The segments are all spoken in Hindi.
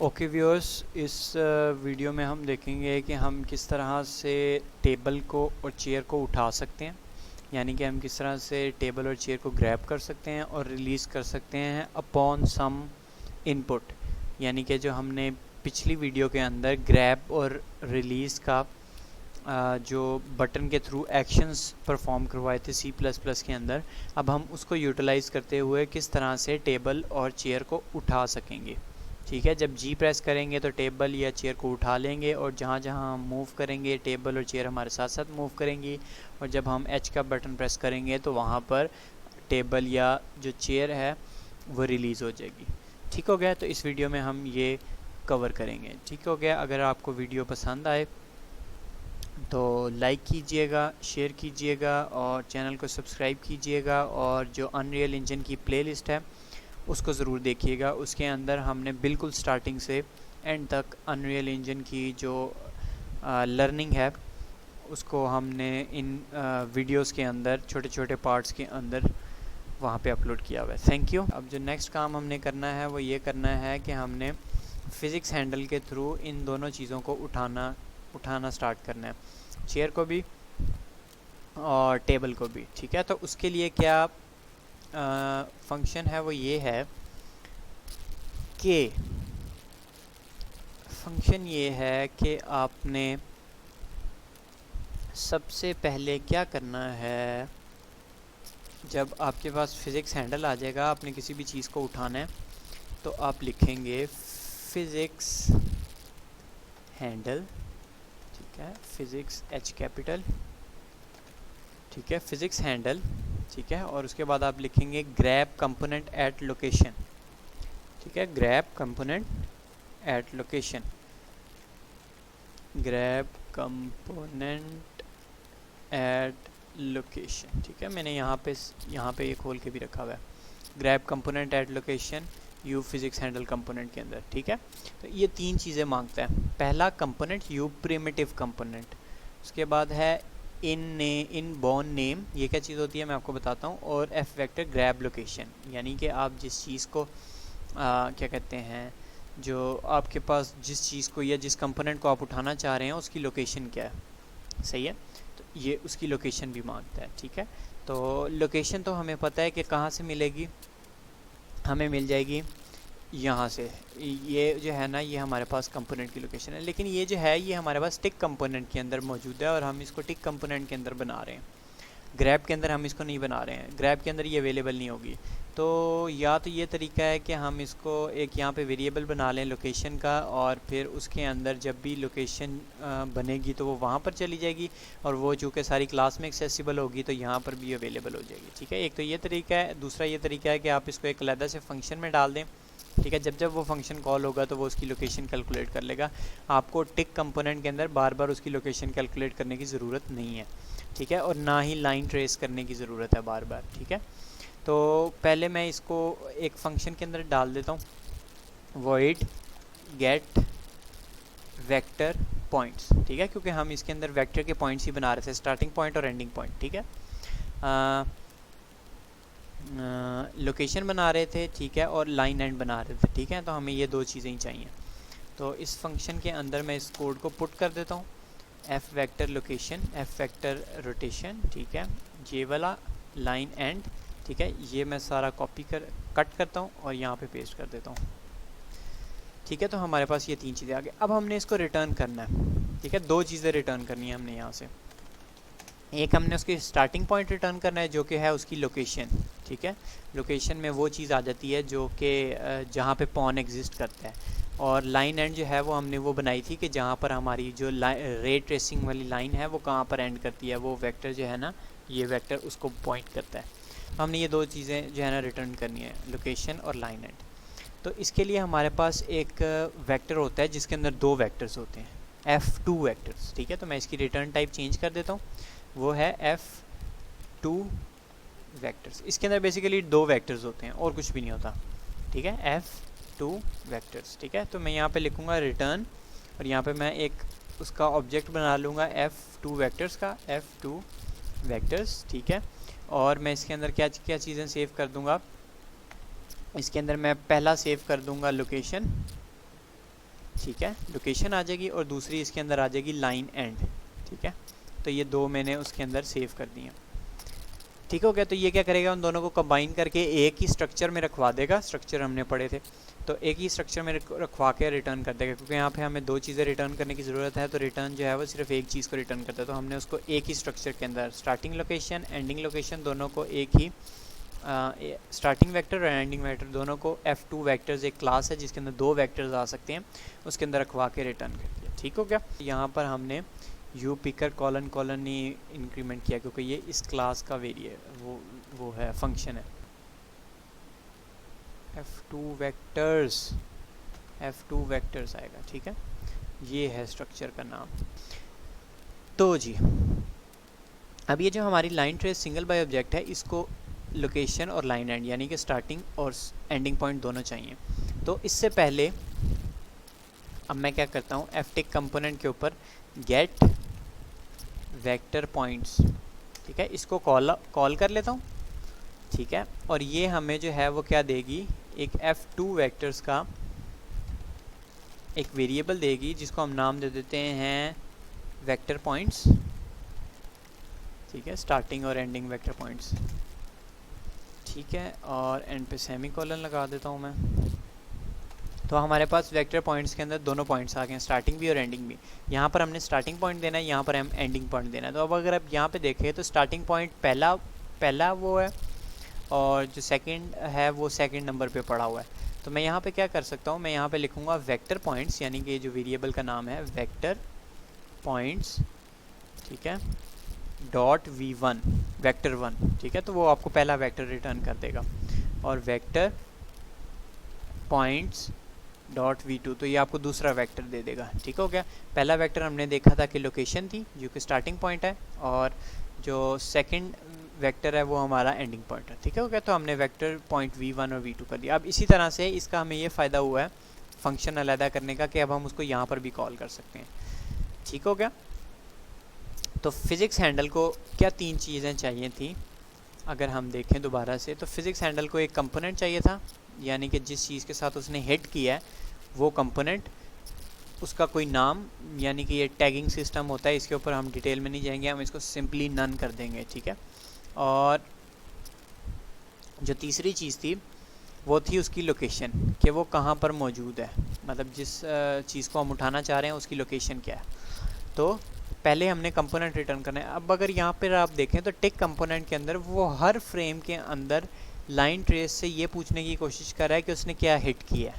ओके व्यूअर्स, इस वीडियो में हम देखेंगे कि हम किस तरह से टेबल को और चेयर को उठा सकते हैं। यानी कि हम किस तरह से टेबल और चेयर को ग्रैब कर सकते हैं और रिलीज़ कर सकते हैं अपॉन सम इनपुट। यानी कि जो हमने पिछली वीडियो के अंदर ग्रैब और रिलीज़ का जो बटन के थ्रू एक्शंस परफॉर्म करवाए थे C++ के अंदर, अब हम उसको यूटिलाइज़ करते हुए किस तरह से टेबल और चेयर को उठा सकेंगे। ठीक है, जब G प्रेस करेंगे तो टेबल या चेयर को उठा लेंगे और जहाँ जहाँ हम मूव करेंगे टेबल और चेयर हमारे साथ साथ मूव करेंगी, और जब हम H का बटन प्रेस करेंगे तो वहाँ पर टेबल या जो चेयर है वो रिलीज़ हो जाएगी। ठीक हो गया, तो इस वीडियो में हम ये कवर करेंगे। ठीक हो गया, अगर आपको वीडियो पसंद आए तो लाइक कीजिएगा, शेयर कीजिएगा और चैनल को सब्सक्राइब कीजिएगा, और जो अनरियल इंजन की प्लेलिस्ट है उसको ज़रूर देखिएगा। उसके अंदर हमने बिल्कुल स्टार्टिंग से एंड तक अनरियल इंजन की जो लर्निंग है उसको हमने इन वीडियोस के अंदर छोटे छोटे पार्ट्स के अंदर वहाँ पे अपलोड किया हुआ है। Thank you. अब जो नेक्स्ट काम हमने करना है वो ये करना है कि हमने फ़िज़िक्स हैंडल के थ्रू इन दोनों चीज़ों को उठाना स्टार्ट करना है, चेयर को भी और टेबल को भी। ठीक है, तो उसके लिए क्या फंक्शन है वो ये है कि आपने सबसे पहले क्या करना है, जब आपके पास फ़िज़िक्स हैंडल आ जाएगा, आपने किसी भी चीज़ को उठाना है तो आप लिखेंगे फ़िज़िक्स हैंडल। ठीक है, फ़िज़िक्स H कैपिटल। ठीक है, फ़िज़िक्स हैंडल। ठीक है, और उसके बाद आप लिखेंगे ग्रैब कंपोनेंट एट लोकेशन। ठीक है, grab component at location, grab component at location. ठीक है, मैंने यहाँ पे ये खोल के भी रखा हुआ है, grab component at location you physics handle component के अंदर। ठीक है, तो ये तीन चीज़ें मांगता है। पहला कंपोनेंट यू प्रिमिटिव कंपोनेंट, उसके बाद है इन बॉर्न नेम, ये क्या चीज़ होती है मैं आपको बताता हूँ, और एफ वेक्टर ग्रैब लोकेशन, यानी कि आप जिस चीज़ को क्या कहते हैं, जो आपके पास जिस चीज़ को या जिस कंपोनेंट को आप उठाना चाह रहे हैं उसकी लोकेशन क्या है। सही है, तो ये उसकी लोकेशन भी मांगता है। ठीक है, तो लोकेशन तो हमें पता है कि कहाँ से मिलेगी, हमें मिल जाएगी यहाँ से। ये जो है ना, ये हमारे पास कंपोनेंट की लोकेशन है, लेकिन ये जो है ये हमारे पास टिक कंपोनेंट के अंदर मौजूद है और हम इसको टिक कंपोनेंट के अंदर बना रहे हैं। ग्रैब के अंदर हम इसको नहीं बना रहे हैं, ग्रैब के अंदर ये अवेलेबल नहीं होगी। तो या तो ये तरीका है कि हम इसको एक यहाँ पे वेरिएबल बना लें लोकेशन का, और फिर उसके अंदर जब भी लोकेशन बनेगी तो वो वहाँ पर चली जाएगी, और वो चूँकि सारी क्लास में एक्सेसिबल होगी तो यहाँ पर भी अवेलेबल हो जाएगी। ठीक है, एक तो ये तरीका है। दूसरा ये तरीका है कि आप इसको एक अलग से फंक्शन में डाल दें। ठीक है, जब वो फंक्शन कॉल होगा तो वो उसकी लोकेशन कैलकुलेट कर लेगा। आपको टिक कंपोनेंट के अंदर बार बार उसकी लोकेशन कैलकुलेट करने की ज़रूरत नहीं है। ठीक है, और ना ही लाइन ट्रेस करने की ज़रूरत है बार बार। ठीक है, तो पहले मैं इसको एक फंक्शन के अंदर डाल देता हूँ, void get वेक्टर पॉइंट्स। ठीक है, क्योंकि हम इसके अंदर वेक्टर के पॉइंट्स ही बना रहे थे, स्टार्टिंग पॉइंट और एंडिंग पॉइंट। ठीक है, लोकेशन बना रहे थे, ठीक है, और लाइन एंड बना रहे थे। ठीक है, तो हमें ये दो चीज़ें ही चाहिए। तो इस फंक्शन के अंदर मैं इस कोड को पुट कर देता हूँ, F vector location, F vector rotation. ठीक है, ये वाला लाइन एंड। ठीक है, ये मैं सारा कट करता हूँ और यहाँ पे पेस्ट कर देता हूँ। ठीक है, तो हमारे पास ये तीन चीज़ें आ गई। अब हमने इसको रिटर्न करना है। ठीक है, दो चीज़ें रिटर्न करनी है हमने यहाँ से। एक हमने उसकी स्टार्टिंग पॉइंट रिटर्न करना है जो कि है उसकी लोकेशन। ठीक है, लोकेशन में वो चीज़ आ जाती है जो कि जहाँ पे पॉन एग्जिस्ट करता है, और लाइन एंड जो है वो हमने वो बनाई थी कि जहाँ पर हमारी जो रे ट्रेसिंग वाली लाइन है वो कहाँ पर एंड करती है, वो वेक्टर जो है ना, ये वेक्टर उसको पॉइंट करता है। तो हमने ये दो चीज़ें जो है ना रिटर्न करनी है, लोकेशन और लाइन एंड। तो इसके लिए हमारे पास एक वेक्टर होता है जिसके अंदर दो वेक्टर्स होते हैं, F2 वेक्टर्स। ठीक है, तो मैं इसकी रिटर्न टाइप चेंज कर देता हूँ, वो है F2 वेक्टर्स। इसके अंदर बेसिकली दो वेक्टर्स होते हैं और कुछ भी नहीं होता। ठीक है, F2 वेक्टर्स। ठीक है, तो मैं यहाँ पे लिखूँगा रिटर्न, और यहाँ पे मैं एक उसका ऑब्जेक्ट बना लूँगा F2 वेक्टर्स का, F2 वेक्टर्स। ठीक है, और मैं इसके अंदर क्या क्या चीज़ें सेव कर दूँगा, इसके अंदर मैं पहला सेव कर दूँगा लोकेशन। ठीक है, लोकेशन आ जाएगी, और दूसरी इसके अंदर आ जाएगी लाइन एंड, ठीक है। तो ये दो मैंने उसके अंदर सेव कर दिए, ठीक हो गया। तो ये क्या करेगा, उन दोनों को कंबाइन करके एक ही स्ट्रक्चर में रखवा देगा, स्ट्रक्चर हमने पढ़े थे, तो एक ही स्ट्रक्चर में रखवा के रिटर्न कर देगा, क्योंकि यहाँ पे हमें दो चीज़ें रिटर्न करने की ज़रूरत है, तो रिटर्न जो है वो सिर्फ एक चीज़ को रिटर्न करता है। तो हमने उसको एक ही स्ट्रक्चर के अंदर स्टार्टिंग लोकेशन, एंडिंग लोकेशन दोनों को एक ही स्टार्टिंग वेक्टर और एंडिंग वेक्टर दोनों को F2 वेक्टर्स एक क्लास है जिसके अंदर दो वेक्टर्स आ सकते हैं, उसके अंदर रखवा के रिटर्न कर दिया, ठीक हो गया। यहाँ पर हमने यू पिकर कॉलन कॉलन नहीं इंक्रीमेंट किया, क्योंकि ये इस क्लास का वो है, फंक्शन है। F2 वेक्टर्स आएगा, ठीक है, ये है स्ट्रक्चर का नाम। तो जी अब ये जो हमारी line trace single by object है, इसको लोकेशन और लाइन एंड यानी कि स्टार्टिंग और एंडिंग पॉइंट दोनों चाहिए। तो इससे पहले अब मैं क्या करता हूँ, ftick कंपोनेंट के ऊपर गेट वेक्टर पॉइंट्स, ठीक है, इसको कॉल कर लेता हूँ, ठीक है। और ये हमें जो है वो क्या देगी, एक F2 वेक्टर्स का एक वेरिएबल देगी जिसको हम नाम दे देते हैं वेक्टर पॉइंट्स, ठीक है, स्टार्टिंग और एंडिंग वेक्टर पॉइंट्स, ठीक है। और एंड पे सेमीकोलन लगा देता हूँ मैं। तो हमारे पास वेक्टर पॉइंट्स के अंदर दोनों पॉइंट्स आ गए हैं, स्टार्टिंग भी और एंडिंग भी। यहाँ पर हमने स्टार्टिंग पॉइंट देना है, यहाँ पर हम एंडिंग पॉइंट देना है। तो अब अगर आप यहाँ पे देखें तो स्टार्टिंग पॉइंट पहला वो है, और जो सेकंड है वो सेकंड नंबर पे पड़ा हुआ है। तो मैं यहाँ पे क्या कर सकता हूँ, मैं यहाँ पे लिखूँगा वेक्टर पॉइंट्स, यानी कि जो वेरिएबल का नाम है वेक्टर पॉइंट्स, ठीक है, डॉट v1 वेक्टर 1, ठीक है। तो वो आपको पहला वेक्टर रिटर्न कर देगा, और वेक्टर पॉइंट्स डॉट v2, तो ये आपको दूसरा वेक्टर दे देगा, ठीक हो गया। पहला वेक्टर हमने देखा था कि लोकेशन थी जो कि स्टार्टिंग पॉइंट है, और जो सेकंड वेक्टर है वो हमारा एंडिंग पॉइंट है, ठीक हो गया। तो हमने वेक्टर पॉइंट v1 और v2 कर दिया। अब इसी तरह से इसका हमें ये फ़ायदा हुआ है फंक्शन अलहदा करने का, कि अब हम उसको यहाँ पर भी कॉल कर सकते हैं, ठीक हो गया। तो फिज़िक्स हैंडल को क्या तीन चीज़ें चाहिए थी, अगर हम देखें दोबारा से, तो फिज़िक्स हैंडल को एक कंपोनेंट चाहिए था, यानी कि जिस चीज़ के साथ उसने हिट किया है वो कंपोनेंट, उसका कोई नाम, यानी कि ये टैगिंग सिस्टम होता है, इसके ऊपर हम डिटेल में नहीं जाएंगे, हम इसको सिंपली नन कर देंगे, ठीक है। और जो तीसरी चीज़ थी वो थी उसकी लोकेशन, कि वो कहाँ पर मौजूद है, मतलब जिस चीज़ को हम उठाना चाह रहे हैं उसकी लोकेशन क्या है। तो पहले हमने कंपोनेंट रिटर्न करना है। अब अगर यहाँ पर आप देखें तो टिक कंपोनेंट के अंदर वो हर फ्रेम के अंदर लाइन ट्रेस से ये पूछने की कोशिश कर रहा है कि उसने क्या हिट किया है,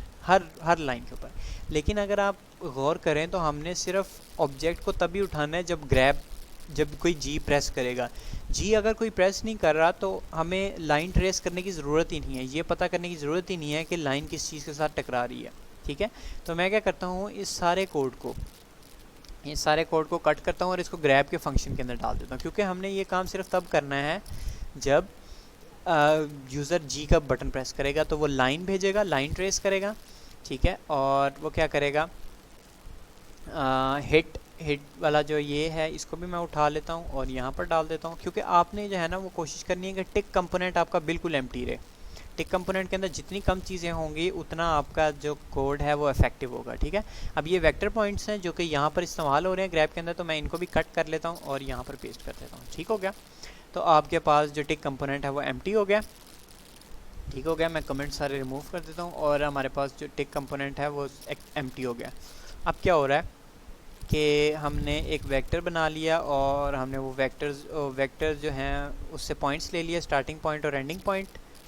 हर लाइन के ऊपर। लेकिन अगर आप गौर करें तो हमने सिर्फ ऑब्जेक्ट को तभी उठाना है जब कोई जी प्रेस करेगा। जी अगर कोई प्रेस नहीं कर रहा तो हमें लाइन ट्रेस करने की ज़रूरत ही नहीं है, ये पता करने की ज़रूरत ही नहीं है कि लाइन किस चीज़ के साथ टकरा रही है, ठीक है। तो मैं क्या करता हूँ, इस सारे कोड को कट करता हूँ और इसको ग्रैब के फंक्शन के अंदर डाल देता हूँ, क्योंकि हमने ये काम सिर्फ तब करना है जब यूज़र जी का बटन प्रेस करेगा तो वो लाइन भेजेगा, लाइन ट्रेस करेगा, ठीक है। और वो क्या करेगा, हिट वाला जो ये है इसको भी मैं उठा लेता हूँ और यहाँ पर डाल देता हूँ, क्योंकि आपने जो है ना वो कोशिश करनी है कि टिक कंपोनेंट आपका बिल्कुल एम्प्टी रहे। टिक कंपोनेंट के अंदर जितनी कम चीज़ें होंगी उतना आपका जो कोड है वो इफेक्टिव होगा, ठीक है। अब ये वेक्टर पॉइंट्स हैं जो कि यहाँ पर इस्तेमाल हो रहे हैं ग्रैब के अंदर, तो मैं इनको भी कट कर लेता हूँ और यहाँ पर पेस्ट कर देता हूँ, ठीक हो गया। तो आपके पास जो टिक कंपोनेंट है वो एम्प्टी हो गया, ठीक हो गया। मैं कमेंट सारे रिमूव कर देता हूँ और हमारे पास जो टिक कंपोनेंट है वो एम्प्टी हो गया। अब क्या हो रहा है कि हमने एक वेक्टर बना लिया और हमने वो वेक्टर जो हैं उससे पॉइंट्स ले लिया, स्टार्टिंग पॉइंट और एंडिंग पॉइंट,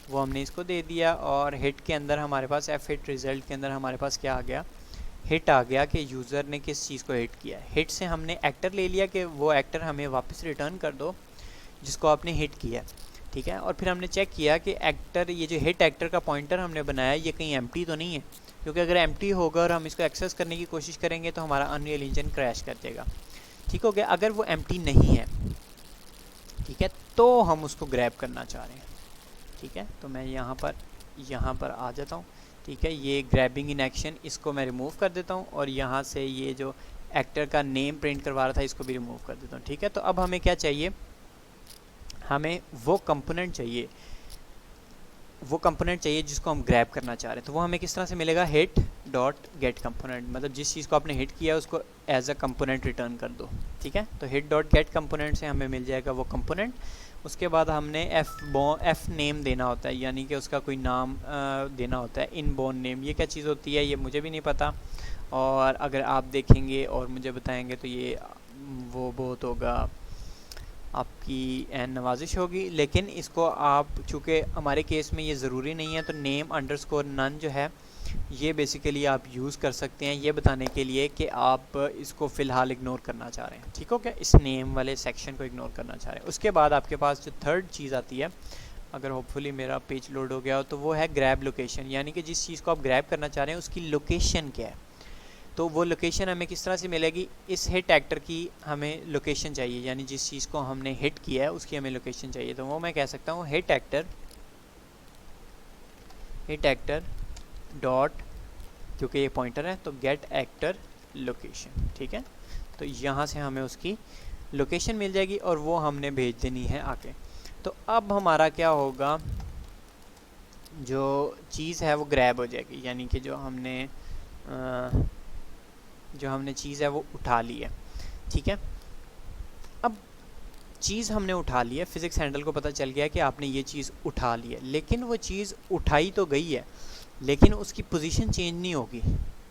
वो हमने इसको दे दिया। और हिट के अंदर हमारे पास हिट रिज़ल्ट के अंदर हमारे पास क्या आ गया, हिट आ गया कि यूज़र ने किस चीज़ को हिट किया है। हिट से हमने एक्टर ले लिया कि वो एक्टर हमें वापस रिटर्न कर दो जिसको आपने हिट किया, ठीक है। और फिर हमने चेक किया कि एक्टर, ये जो हिट एक्टर का पॉइंटर हमने बनाया ये कहीं एम्प्टी तो नहीं है, क्योंकि अगर एम्प्टी होगा और हम इसको एक्सेस करने की कोशिश करेंगे तो हमारा अनरियल इंजन क्रैश कर देगा, ठीक हो गया। अगर वो एम्प्टी नहीं है, ठीक है, तो हम उसको ग्रैब करना चाह रहे हैं, ठीक है। तो मैं यहाँ पर आ जाता हूँ, ठीक है। ये ग्रैबिंग इन एक्शन, इसको मैं रिमूव कर देता हूँ और यहाँ से ये जो एक्टर का नेम प्रिंट करवा रहा था इसको भी रिमूव कर देता हूँ, ठीक है। तो अब हमें क्या चाहिए, हमें वो कंपोनेंट चाहिए वो कंपोनेंट चाहिए जिसको हम ग्रैब करना चाह रहे हैं। तो वो हमें किस तरह से मिलेगा, हिट डॉट गेट कंपोनेंट, मतलब जिस चीज़ को आपने हिट किया उसको एज अ कंपोनेंट रिटर्न कर दो, ठीक है। तो हिट डॉट गेट कंपोनेंट से हमें मिल जाएगा वो कंपोनेंट। उसके बाद हमने एफ नेम देना होता है, यानी कि उसका कोई नाम देना होता है, इन बोर्न नेम। ये क्या चीज़ होती है ये मुझे भी नहीं पता, और अगर आप देखेंगे और मुझे बताएंगे तो ये वो बहुत होगा, आपकी एन नवाजिश होगी। लेकिन इसको आप, चूँकि हमारे केस में ये ज़रूरी नहीं है, तो नेम अंडरस्कोर नन जो है ये बेसिकली आप यूज़ कर सकते हैं ये बताने के लिए कि आप इसको फ़िलहाल इग्नोर करना चाह रहे हैं, ठीक हो क्या, इस नेम वाले सेक्शन को इग्नोर करना चाह रहे हैं। उसके बाद आपके पास जो थर्ड चीज़ आती है, अगर होपफुली मेरा पेज लोड हो गया हो, तो वो है ग्रैब लोकेशन, यानी कि जिस चीज़ को आप ग्रैब करना चाह रहे हैं उसकी लोकेशन क्या है। तो वो लोकेशन हमें किस तरह से मिलेगी, इस हिट एक्टर की हमें लोकेशन चाहिए, यानी जिस चीज़ को हमने हिट किया है उसकी हमें लोकेशन चाहिए। तो वो मैं कह सकता हूँ हिट एक्टर डॉट, क्योंकि ये पॉइंटर है तो गेट एक्टर लोकेशन, ठीक है। तो यहाँ से हमें उसकी लोकेशन मिल जाएगी और वो हमने भेज देनी है आके। तो अब हमारा क्या होगा, जो चीज़ है वो ग्रैब हो जाएगी, यानी कि जो हमने चीज़ है वो उठा ली है, ठीक है। अब चीज़ हमने उठा ली है, फिज़िक्स हैंडल को पता चल गया है कि आपने ये चीज़ उठा ली है, लेकिन वो चीज़ उठाई तो गई है लेकिन उसकी पोजीशन चेंज नहीं होगी,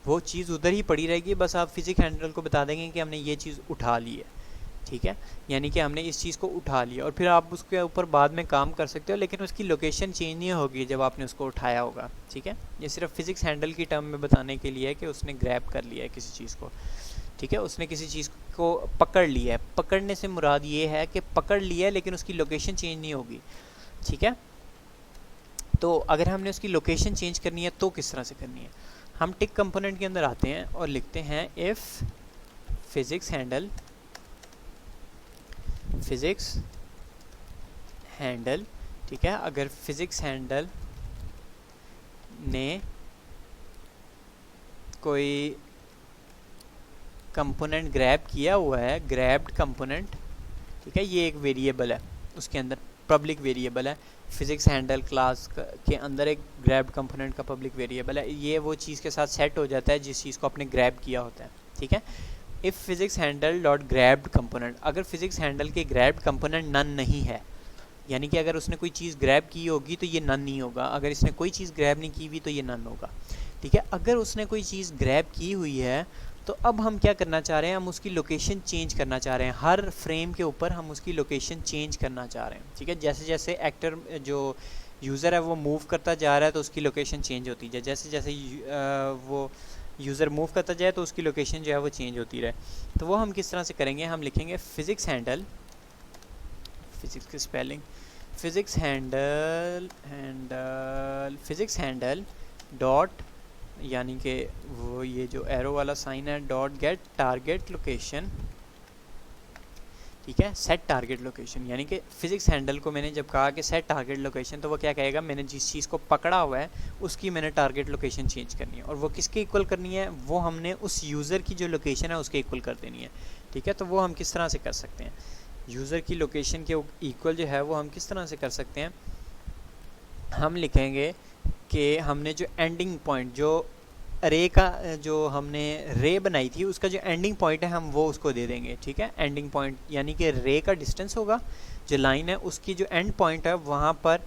वो चीज़ उधर ही पड़ी रहेगी। बस आप फिज़िक्स हैंडल को बता देंगे कि हमने ये चीज़ उठा ली है, ठीक है, यानी कि हमने इस चीज़ को उठा लिया, और फिर आप उसके ऊपर बाद में काम कर सकते हो, लेकिन उसकी लोकेशन चेंज नहीं होगी जब आपने उसको उठाया होगा, ठीक है। ये सिर्फ फिज़िक्स हैंडल की टर्म में बताने के लिए है कि उसने ग्रैब कर लिया है किसी चीज़ को, ठीक है, उसने किसी चीज़ को पकड़ लिया है। पकड़ने से मुराद ये है कि पकड़ लिया है लेकिन उसकी लोकेशन चेंज नहीं होगी, ठीक है। तो अगर हमने उसकी लोकेशन चेंज करनी है तो किस तरह से करनी है, हम टिक कंपोनेंट के अंदर आते हैं और लिखते हैं इफ़ फिज़िक्स हैंडल, ठीक है। अगर फिज़िक्स हैंडल ने कोई कंपोनेंट ग्रैब किया हुआ है, ग्रैब्ड कंपोनेंट, ठीक है, ये एक वेरिएबल है, उसके अंदर पब्लिक वेरिएबल है, फिज़िक्स हैंडल क्लास के अंदर एक ग्रैब्ड कंपोनेंट का पब्लिक वेरिएबल है, ये वो चीज़ के साथ सेट हो जाता है जिस चीज़ को आपने ग्रैब किया होता है, ठीक है। If physics handle dot grabbed component, अगर फिज़िक्स हैंडल के ग्रैब्ड कंपोनेंट नन नहीं है, यानी कि अगर उसने कोई चीज़ ग्रैब की होगी तो ये नन नहीं होगा, अगर इसने कोई चीज़ ग्रैब नहीं की हुई तो ये नन होगा, ठीक है। अगर उसने कोई चीज़ ग्रैब की हुई है तो अब हम क्या करना चाह रहे हैं, हम उसकी लोकेशन चेंज करना चाह रहे हैं, हर फ्रेम के ऊपर हम उसकी लोकेशन चेंज करना चाह रहे हैं, ठीक है। जैसे जैसे एक्टर जो यूज़र है वो मूव करता जा रहा है तो उसकी लोकेशन चेंज होती है, जैसे जैसे वो यूज़र मूव करता जाए तो उसकी लोकेशन जो है वो चेंज होती रहे। तो वो हम किस तरह से करेंगे, हम लिखेंगे फिज़िक्स हैंडल, फिज़िक्स की स्पेलिंग फिज़िक्स हैंडल डॉट, यानी कि वो ये जो एरो वाला साइन है, डॉट गेट टारगेट लोकेशन, ठीक है, सेट टारगेट लोकेशन, यानी कि फिज़िक्स हैंडल को मैंने जब कहा कि सेट टारगेट लोकेशन, तो वो क्या कहेगा, मैंने जिस चीज़ को पकड़ा हुआ है उसकी मैंने टारगेट लोकेशन चेंज करनी है, और वो किसके इक्वल करनी है, वो हमने उस यूज़र की जो लोकेशन है उसके इक्वल कर देनी है, ठीक है। तो वो हम किस तरह से कर सकते हैं, यूज़र की लोकेशन के इक्वल जो है वो हम किस तरह से कर सकते हैं, हम लिखेंगे कि हमने जो एंडिंग पॉइंट, जो रे का जो हमने रे बनाई थी उसका जो एंडिंग पॉइंट है हम वो उसको दे देंगे, ठीक है। एंडिंग पॉइंट यानी कि रे का डिस्टेंस होगा, जो लाइन है उसकी जो एंड पॉइंट है वहाँ पर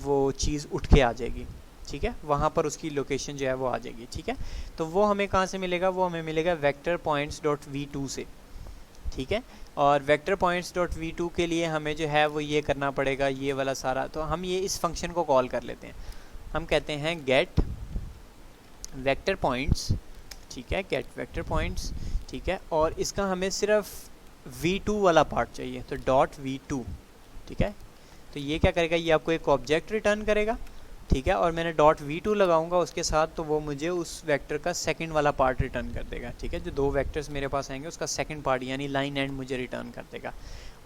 वो चीज़ उठ के आ जाएगी, ठीक है, वहाँ पर उसकी लोकेशन जो है वो आ जाएगी, ठीक है। तो वो हमें कहाँ से मिलेगा, वो हमें मिलेगा वेक्टर पॉइंट्स डॉट v2 से, ठीक है। और वेक्टर पॉइंट्स डॉट v2 के लिए हमें जो है वो ये करना पड़ेगा, ये वाला सारा। तो हम ये इस फंक्शन को कॉल कर लेते हैं, हम कहते हैं गेट वेक्टर पॉइंट्स, ठीक है, गेट वेक्टर पॉइंट्स, ठीक है। और इसका हमें सिर्फ v2 वाला पार्ट चाहिए, तो डॉट v2, ठीक है। तो ये क्या करेगा, ये आपको एक ऑब्जेक्ट रिटर्न करेगा, ठीक है, और मैंने डॉट v2 लगाऊंगा उसके साथ, तो वो मुझे उस वेक्टर का सेकंड वाला पार्ट रिटर्न कर देगा, ठीक है। जो दो वेक्टर्स मेरे पास आएंगे उसका सेकंड पार्ट यानी लाइन एंड मुझे रिटर्न कर देगा।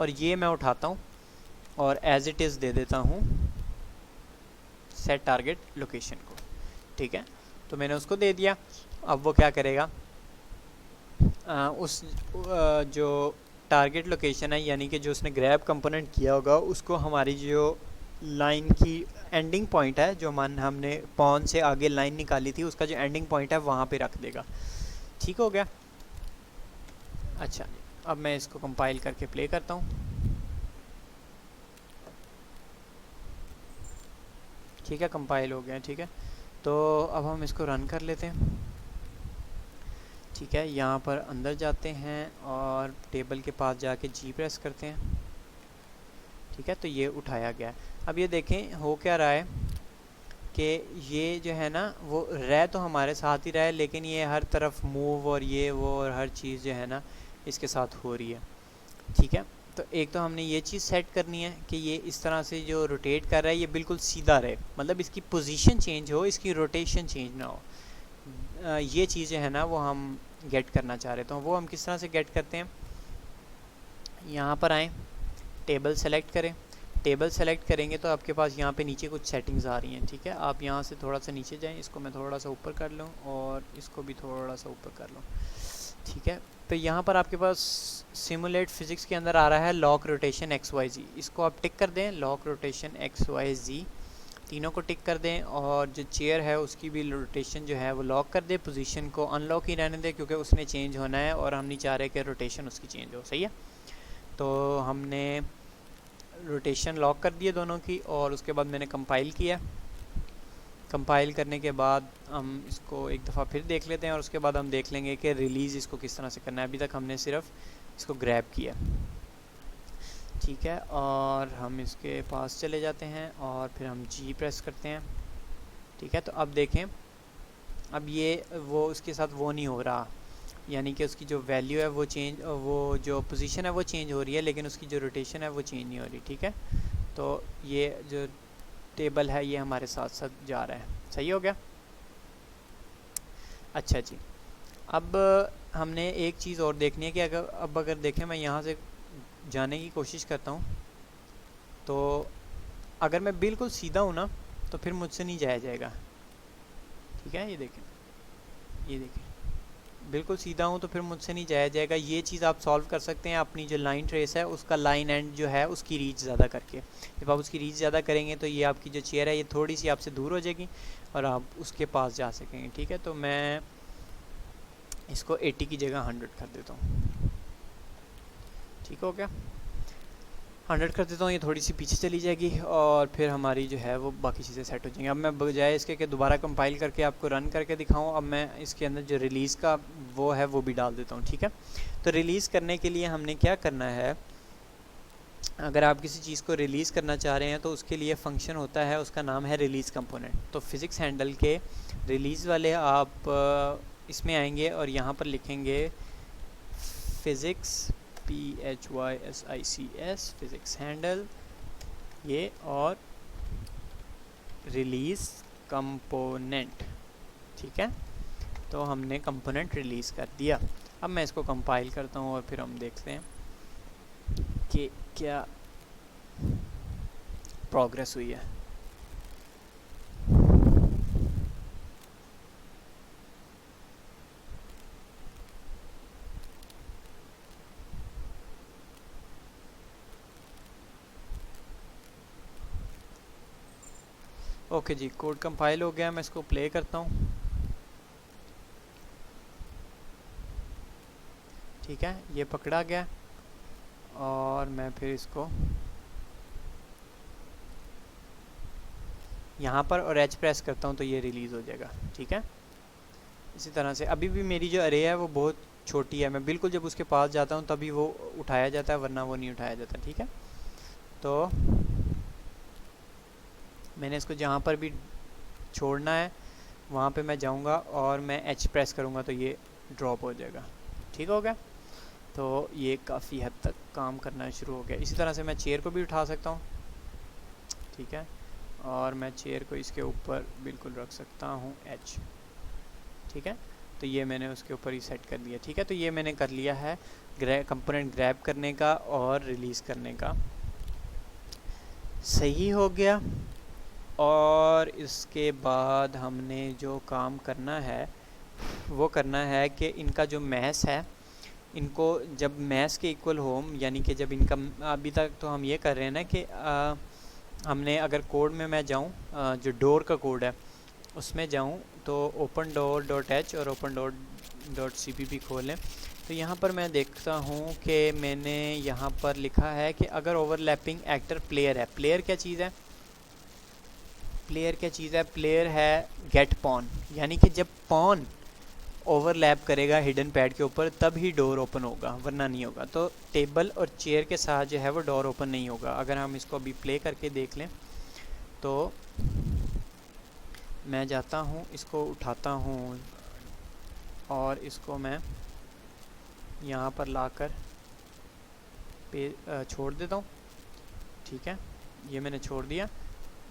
और ये मैं उठाता हूँ और एज इट इज़ दे देता हूँ सेट टारगेट लोकेशन को, ठीक है। तो मैंने उसको दे दिया, अब वो क्या करेगा, उस जो टारगेट लोकेशन है यानी कि जो उसने ग्रैब कंपोनेंट किया होगा उसको हमारी जो लाइन की एंडिंग पॉइंट है, जो हमने पॉन से आगे लाइन निकाली थी उसका जो एंडिंग पॉइंट है वहाँ पे रख देगा। ठीक हो गया। अच्छा, अब मैं इसको कंपाइल करके प्ले करता हूँ। ठीक है, कंपाइल हो गया। ठीक है, तो अब हम इसको रन कर लेते हैं। ठीक है, यहाँ पर अंदर जाते हैं और टेबल के पास जाके जी प्रेस करते हैं। ठीक है, तो ये उठाया गया है। अब ये देखें हो क्या रहा है कि ये जो है ना वो रह तो हमारे साथ ही रहा है, लेकिन ये हर तरफ मूव और ये वो और हर चीज़ जो है ना इसके साथ हो रही है। ठीक है, तो एक तो हमने ये चीज़ सेट करनी है कि ये इस तरह से जो रोटेट कर रहा है ये बिल्कुल सीधा रहे, मतलब इसकी पोजीशन चेंज हो, इसकी रोटेशन चेंज ना हो। ये चीज़ है ना वो हम गेट करना चाह रहे, तो वो हम किस तरह से गेट करते हैं। यहाँ पर आएँ, टेबल सेलेक्ट करें। टेबल सेलेक्ट करेंगे तो आपके पास यहाँ पे नीचे कुछ सेटिंग्स आ रही हैं। ठीक है, आप यहाँ से थोड़ा सा नीचे जाएं, इसको मैं थोड़ा सा ऊपर कर लूँ और इसको भी थोड़ा सा ऊपर कर लूँ। ठीक है, तो यहाँ पर आपके पास सिमुलेट फिज़िक्स के अंदर आ रहा है लॉक रोटेशन एक्स वाई जी, इसको आप टिक कर दें। लॉक रोटेशन एक्स वाई जी तीनों को टिक कर दें, और जो चेयर है उसकी भी रोटेशन जो है वो लॉक कर दें। पोजीशन को अनलॉक ही रहने दें क्योंकि उसने चेंज होना है और हम नहीं चाह रहे कि रोटेशन उसकी चेंज हो। सही है, तो हमने रोटेशन लॉक कर दिए दोनों की, और उसके बाद मैंने कंपाइल किया। कंपाइल करने के बाद हम इसको एक दफ़ा फिर देख लेते हैं और उसके बाद हम देख लेंगे कि रिलीज़ इसको किस तरह से करना है। अभी तक हमने सिर्फ इसको ग्रैब किया। ठीक है, और हम इसके पास चले जाते हैं और फिर हम जी प्रेस करते हैं। ठीक है, तो अब देखें, अब ये वो उसके साथ वो नहीं हो रहा, यानी कि उसकी जो वैल्यू है वो चेंज, वो जो पोजीशन है वो चेंज हो रही है, लेकिन उसकी जो रोटेशन है वो चेंज नहीं हो रही। ठीक है, तो ये जो टेबल है ये हमारे साथ साथ जा रहा है। सही हो गया। अच्छा जी, अब हमने एक चीज़ और देखनी है कि अगर देखें मैं यहाँ से जाने की कोशिश करता हूँ, तो अगर मैं बिल्कुल सीधा हूँ ना तो फिर मुझसे नहीं जाया जाएगा। ठीक है, ये देखें, ये देखें, बिल्कुल सीधा हूँ तो फिर मुझसे नहीं जाया जाएगा। ये चीज़ आप सॉल्व कर सकते हैं अपनी जो लाइन ट्रेस है उसका लाइन एंड जो है उसकी रीच ज़्यादा करके। जब आप उसकी रीच ज़्यादा करेंगे तो ये आपकी जो चेयर है ये थोड़ी सी आपसे दूर हो जाएगी और आप उसके पास जा सकेंगे। ठीक है, तो मैं इसको 80 की जगह 100 कर देता हूँ। ठीक हो गया, 100 कर देता हूँ, ये थोड़ी सी पीछे चली जाएगी और फिर हमारी जो है वो बाकी चीज़ें सेट हो जाएंगी। अब मैं बजाय इसके कि दोबारा कंपाइल करके आपको रन करके दिखाऊँ, अब मैं इसके अंदर जो रिलीज़ का वो है वो भी डाल देता हूँ। ठीक है, तो रिलीज़ करने के लिए हमने क्या करना है, अगर आप किसी चीज़ को रिलीज़ करना चाह रहे हैं तो उसके लिए फ़ंक्शन होता है, उसका नाम है रिलीज़ कंपोनेंट। तो फिज़िक्स हैंडल के रिलीज़ वाले आप इसमें आएंगे और यहाँ पर लिखेंगे फिज़िक्स PHYSICS फिज़िक्स हैंडल ये, और रिलीज़ कंपोनेंट। ठीक है, तो हमने कंपोनेंट रिलीज़ कर दिया। अब मैं इसको कंपाइल करता हूँ और फिर हम देखते हैं कि क्या प्रोग्रेस हुई है। ओके जी, कोड कंपाइल हो गया, मैं इसको प्ले करता हूँ। ठीक है, ये पकड़ा गया और मैं फिर इसको यहाँ पर और एच प्रेस करता हूँ तो ये रिलीज़ हो जाएगा। ठीक है, इसी तरह से अभी भी मेरी जो अरे है वो बहुत छोटी है, मैं बिल्कुल जब उसके पास जाता हूँ तभी वो उठाया जाता है, वरना वो नहीं उठाया जाता। ठीक है, तो मैंने इसको जहाँ पर भी छोड़ना है वहाँ पे मैं जाऊँगा और मैं एच प्रेस करूँगा तो ये ड्रॉप हो जाएगा। ठीक हो गया, तो ये काफ़ी हद तक काम करना शुरू हो गया। इसी तरह से मैं चेयर को भी उठा सकता हूँ। ठीक है, और मैं चेयर को इसके ऊपर बिल्कुल रख सकता हूँ एच। ठीक है, तो ये मैंने उसके ऊपर ही सेट कर दिया। ठीक है, तो ये मैंने कर लिया है कंपोनेंट ग्रैब करने का और रिलीज़ करने का। सही हो गया, और इसके बाद हमने जो काम करना है वो करना है कि इनका जो मैस है, इनको जब मैस के इक्वल हो, यानी कि जब इनका, अभी तक तो हम ये कर रहे हैं ना कि हमने अगर कोड में मैं जाऊँ, जो डोर का कोड है उसमें जाऊँ तो ओपन डोर डॉट एच और open door dot C P P खोलें तो यहाँ पर मैं देखता हूँ कि मैंने यहाँ पर लिखा है कि अगर ओवरलैपिंग एक्टर प्लेयर है। प्लेयर क्या चीज़ है? प्लेयर है गेट पॉन, यानी कि जब पॉन ओवरलैप करेगा हिडन पैड के ऊपर तब ही डोर ओपन होगा, वरना नहीं होगा। तो टेबल और चेयर के साथ जो है वो डोर ओपन नहीं होगा। अगर हम इसको अभी प्ले करके देख लें तो मैं जाता हूँ, इसको उठाता हूँ और इसको मैं यहाँ पर लाकर छोड़ देता हूँ। ठीक है, ये मैंने छोड़ दिया।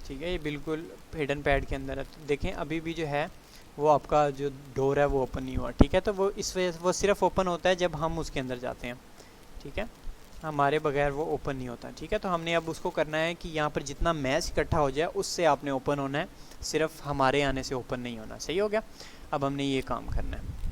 ठीक है, ये बिल्कुल हिडन पैड के अंदर है। तो देखें अभी भी जो है वो आपका जो डोर है वो ओपन नहीं हुआ। ठीक है, तो वो इस वजह वो सिर्फ ओपन होता है जब हम उसके अंदर जाते हैं। ठीक है, हमारे बगैर वो ओपन नहीं होता। ठीक है, तो हमने अब उसको करना है कि यहाँ पर जितना मैच इकट्ठा हो जाए उससे आपने ओपन होना है, सिर्फ हमारे आने से ओपन नहीं होना। सही हो गया? अब हमने ये काम करना है।